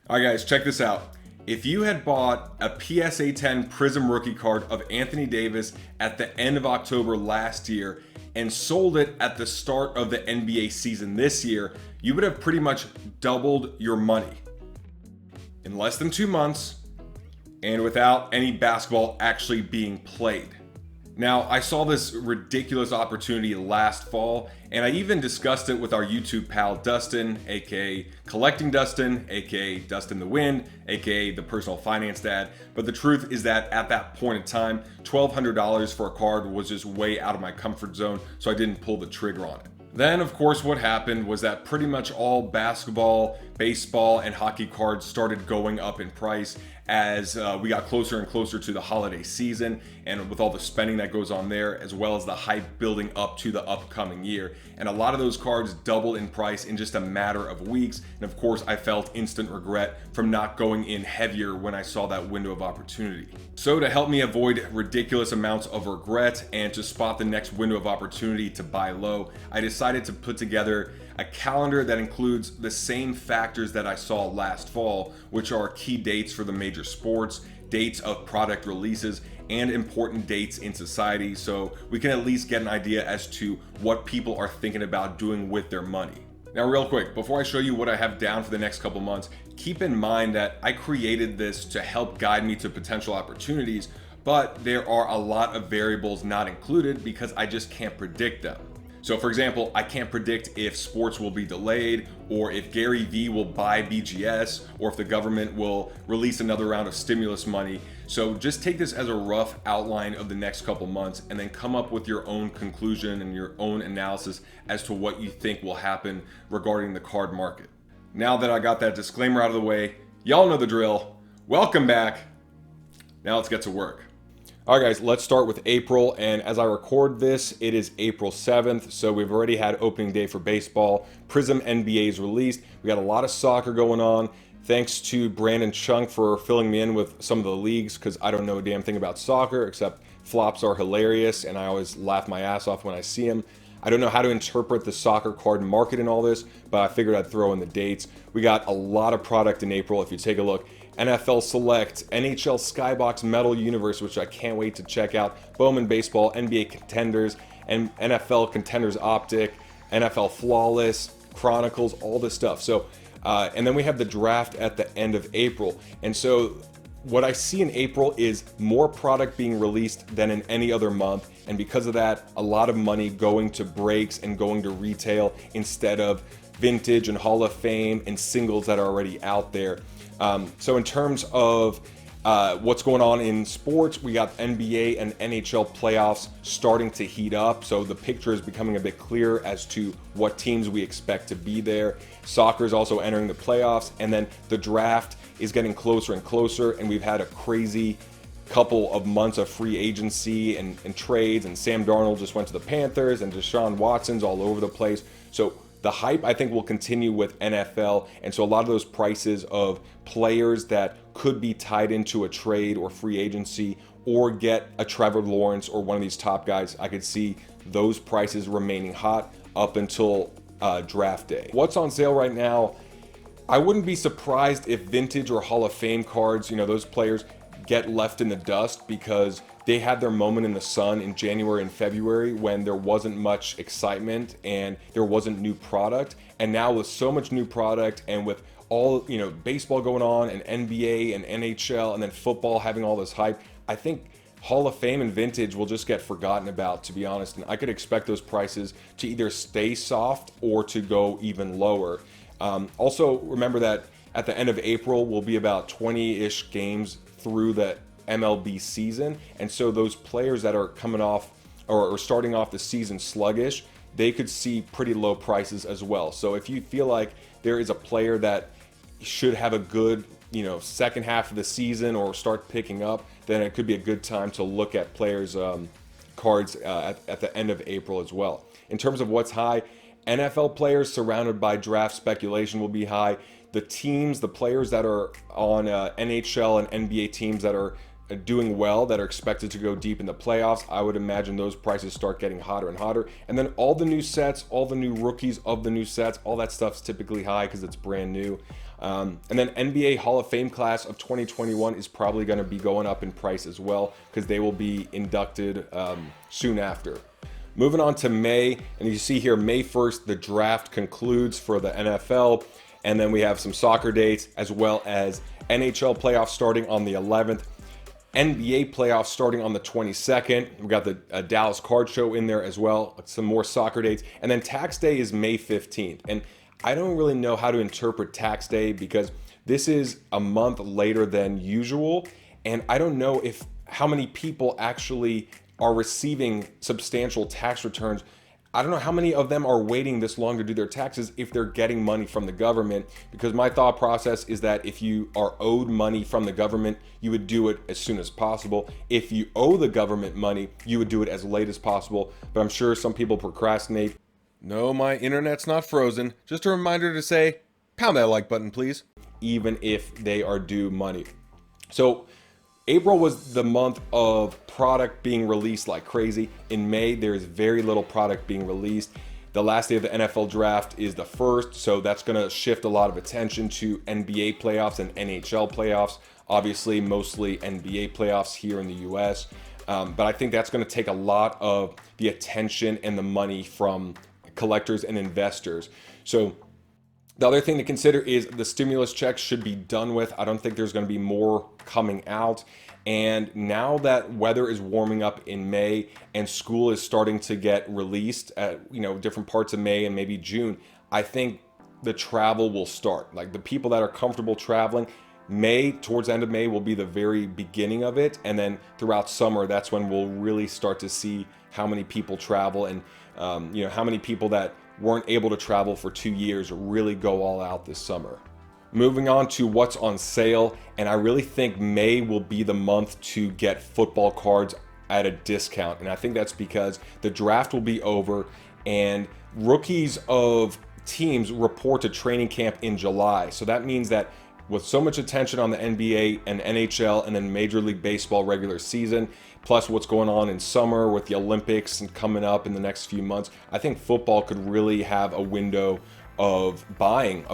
All right, guys, check this out. If you had bought a PSA 10 Prism rookie card of Anthony Davis at the end of October last year and sold it at the start of the NBA season this year, you would have pretty much doubled your money in less than 2 months and without any basketball actually being played. Now, I saw this ridiculous opportunity last fall, and I even discussed it with our YouTube pal Dustin, aka Collecting Dustin, aka Dustin the Wind, aka the Personal Finance Dad. But the truth is that at that point in time, $1,200 for a card was just way out of my comfort zone, so I didn't pull the trigger on it. Then, of course, what happened was that pretty much all basketball, baseball, and hockey cards started going up in price as we got closer and closer to the holiday season, and with all the spending that goes on there, as well as the hype building up to the upcoming year. And a lot of those cards doubled in price in just a matter of weeks. And of course, I felt instant regret from not going in heavier when I saw that window of opportunity. So to help me avoid ridiculous amounts of regret and to spot the next window of opportunity to buy low, I decided to put together a calendar that includes the same factors that I saw last fall, which are key dates for the major sports, dates of product releases, and important dates in society, so we can at least get an idea as to what people are thinking about doing with their money. Now, real quick, before I show you what I have down for the next couple months, keep in mind that I created this to help guide me to potential opportunities, but there are a lot of variables not included because I just can't predict them. So for example, I can't predict if sports will be delayed, or if Gary Vee will buy BGS, or if the government will release another round of stimulus money. So just take this as a rough outline of the next couple months and then come up with your own conclusion and your own analysis as to what you think will happen regarding the card market. Now that I got that disclaimer out of the way, y'all know the drill. Welcome back. Now let's get to work. All right, guys, let's start with April. And as I record this, it is April 7th. So we've already had opening day for baseball. Prism NBA is released. We got a lot of soccer going on. Thanks to Brandon Chunk for filling me in with some of the leagues because I don't know a damn thing about soccer except flops are hilarious and I always laugh my ass off when I see them. I don't know how to interpret the soccer card market and all this, but I figured I'd throw in the dates. We got a lot of product in April. If you take a look, NFL Select, NHL Skybox Metal Universe, which I can't wait to check out, Bowman Baseball, NBA Contenders, and NFL Contenders Optic, NFL Flawless, Chronicles, all this stuff. So, and then we have the draft at the end of April. And so what I see in April is more product being released than in any other month. And because of that, a lot of money going to breaks and going to retail instead of vintage and Hall of Fame and singles that are already out there. So in terms of what's going on in sports, we got NBA and NHL playoffs starting to heat up. So the picture is becoming a bit clearer as to what teams we expect to be there. Soccer is also entering the playoffs. And then the draft is getting closer and closer. And we've had a crazy couple of months of free agency and trades. And Sam Darnold just went to the Panthers and Deshaun Watson's all over the place. So the hype, I think, will continue with NFL. And so a lot of those prices of players that could be tied into a trade or free agency or get a Trevor Lawrence or one of these top guys, I could see those prices remaining hot up until draft day. What's on sale right now? I wouldn't be surprised if vintage or Hall of Fame cards, those players get left in the dust because they had their moment in the sun in January and February when there wasn't much excitement and there wasn't new product. And now with so much new product and with all, baseball going on and NBA and NHL and then football having all this hype, I think Hall of Fame and vintage will just get forgotten about, to be honest. And I could expect those prices to either stay soft or to go even lower. Also, remember that at the end of April will be about 20-ish games through the MLB season, and so those players that are coming off or starting off the season sluggish, they could see pretty low prices as well. So if you feel like there is a player that should have a good second half of the season or start picking up, then it could be a good time to look at players cards at the end of April as well. In terms of what's high, NFL players surrounded by draft speculation will be high. The teams, the players that are on NHL and NBA teams that are doing well, that are expected to go deep in the playoffs, I would imagine those prices start getting hotter and hotter. And then all the new sets, all the new rookies of the new sets, all that stuff's typically high because it's brand new. And then NBA Hall of Fame class of 2021 is probably going to be going up in price as well because they will be inducted soon after. Moving on to May, and you see here May 1st, the draft concludes for the NFL. And then we have some soccer dates as well as NHL playoffs starting on the 11th. NBA playoffs starting on the 22nd. We got the Dallas Card Show in there as well. Some more soccer dates. And then tax day is May 15th. And I don't really know how to interpret tax day because this is a month later than usual. And I don't know how many people actually are receiving substantial tax returns. I don't know how many of them are waiting this long to do their taxes if they're getting money from the government, because my thought process is that if you are owed money from the government, you would do it as soon as possible. If you owe the government money, you would do it as late as possible. But I'm sure some people procrastinate. No, my internet's not frozen. Just a reminder to say, pound that like button, please, even if they are due money. So April was the month of product being released like crazy. In May, there is very little product being released. The last day of the NFL draft is the 1st, so that's going to shift a lot of attention to NBA playoffs and NHL playoffs. Obviously, mostly NBA playoffs here in the US. But I think that's going to take a lot of the attention and the money from collectors and investors. So the other thing to consider is the stimulus checks should be done with. I don't think there's going to be more coming out. And now that weather is warming up in May and school is starting to get released at different parts of May and maybe June, I think the travel will start. Like the people that are comfortable traveling, May, towards the end of May, will be the very beginning of it. And then throughout summer, that's when we'll really start to see how many people travel and how many people that weren't able to travel for 2 years really go all out this summer. Moving on to what's on sale, and I really think May will be the month to get football cards at a discount. And I think that's because the draft will be over and rookies of teams report to training camp in July. So that means that with so much attention on the NBA and NHL and then Major League Baseball regular season, plus what's going on in summer with the Olympics and coming up in the next few months, I think football could really have a window of buying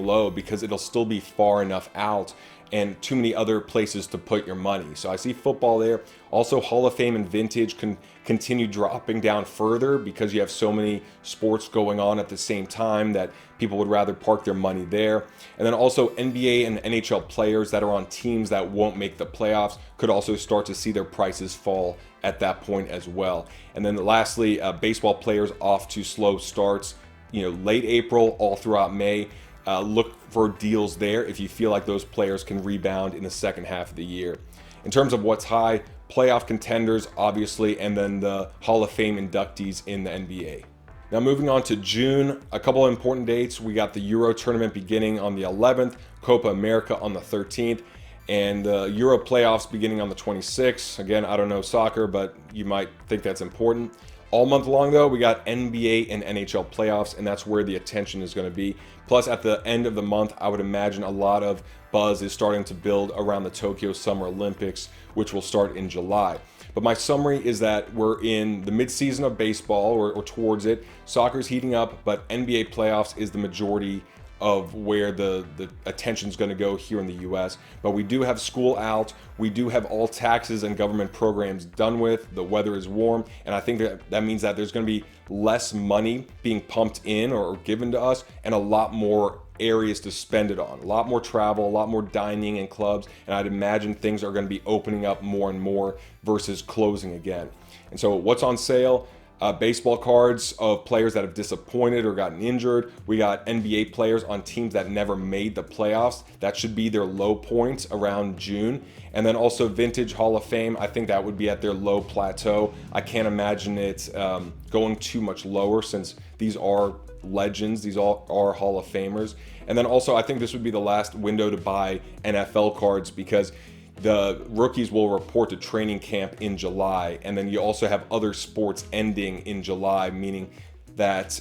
low because it'll still be far enough out and too many other places to put your money. So I see football there. Also, Hall of Fame and vintage can continue dropping down further because you have so many sports going on at the same time that people would rather park their money there. And then also NBA and NHL players that are on teams that won't make the playoffs could also start to see their prices fall at that point as well. And then lastly, baseball players off to slow starts, late April all throughout May. Look for deals there if you feel like those players can rebound in the second half of the year. In terms of what's high, playoff contenders, obviously, and then the Hall of Fame inductees in the NBA. Now moving on to June, a couple of important dates. We got the Euro tournament beginning on the 11th, Copa America on the 13th, and the Euro playoffs beginning on the 26th. Again, I don't know soccer, but you might think that's important. All month long, though, we got NBA and NHL playoffs, and that's where the attention is going to be. Plus, at the end of the month, I would imagine a lot of buzz is starting to build around the Tokyo Summer Olympics, which will start in July. But my summary is that we're in the midseason of baseball, or towards it. Soccer's heating up, but NBA playoffs is the majority of where the attention is going to go here in the US. But we do have school out. We do have all taxes and government programs done with. The weather is warm. And I think that means that there's going to be less money being pumped in or given to us and a lot more areas to spend it on. A lot more travel, a lot more dining and clubs. And I'd imagine things are going to be opening up more and more versus closing again. And so what's on sale? Baseball cards of players that have disappointed or gotten injured. We got NBA players on teams that never made the playoffs. That should be their low point around June. And then also vintage Hall of Fame. I think that would be at their low plateau. I can't imagine it going too much lower since these are legends. These all are Hall of Famers. And then also I think this would be the last window to buy NFL cards because the rookies will report to training camp in July, and then you also have other sports ending in July, meaning that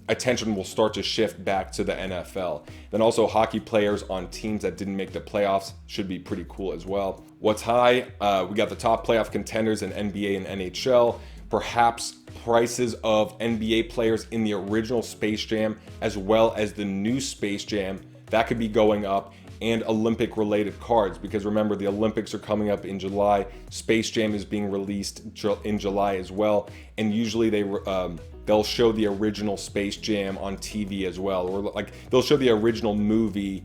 attention will start to shift back to the NFL. Then also hockey players on teams that didn't make the playoffs should be pretty cool as well. What's high? We got the top playoff contenders in NBA and NHL. Perhaps prices of NBA players in the original Space Jam as well as the new Space Jam that could be going up, and Olympic related cards, because remember, the Olympics are coming up in July. Space Jam is being released in July as well, and usually they'll show the original Space Jam on TV as well, or like they'll show the original movie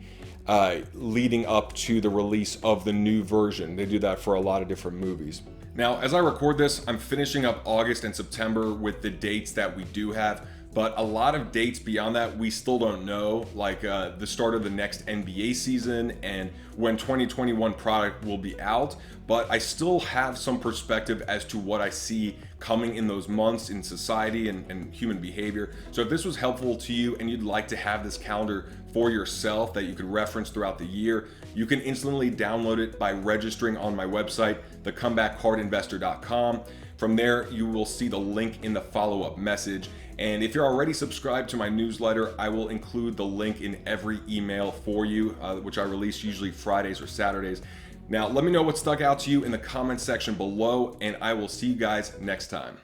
leading up to the release of the new version. They do that for a lot of different movies. Now, as I record this, I'm finishing up August and September with the dates that we do have, but a lot of dates beyond that we still don't know, like the start of the next NBA season and when 2021 product will be out. But I still have some perspective as to what I see coming in those months in society and human behavior. So if this was helpful to you and you'd like to have this calendar for yourself that you could reference throughout the year, you can instantly download it by registering on my website, thecomebackcardinvestor.com. From there, you will see the link in the follow-up message. And if you're already subscribed to my newsletter, I will include the link in every email for you, which I release usually Fridays or Saturdays. Now, let me know what stuck out to you in the comments section below, and I will see you guys next time.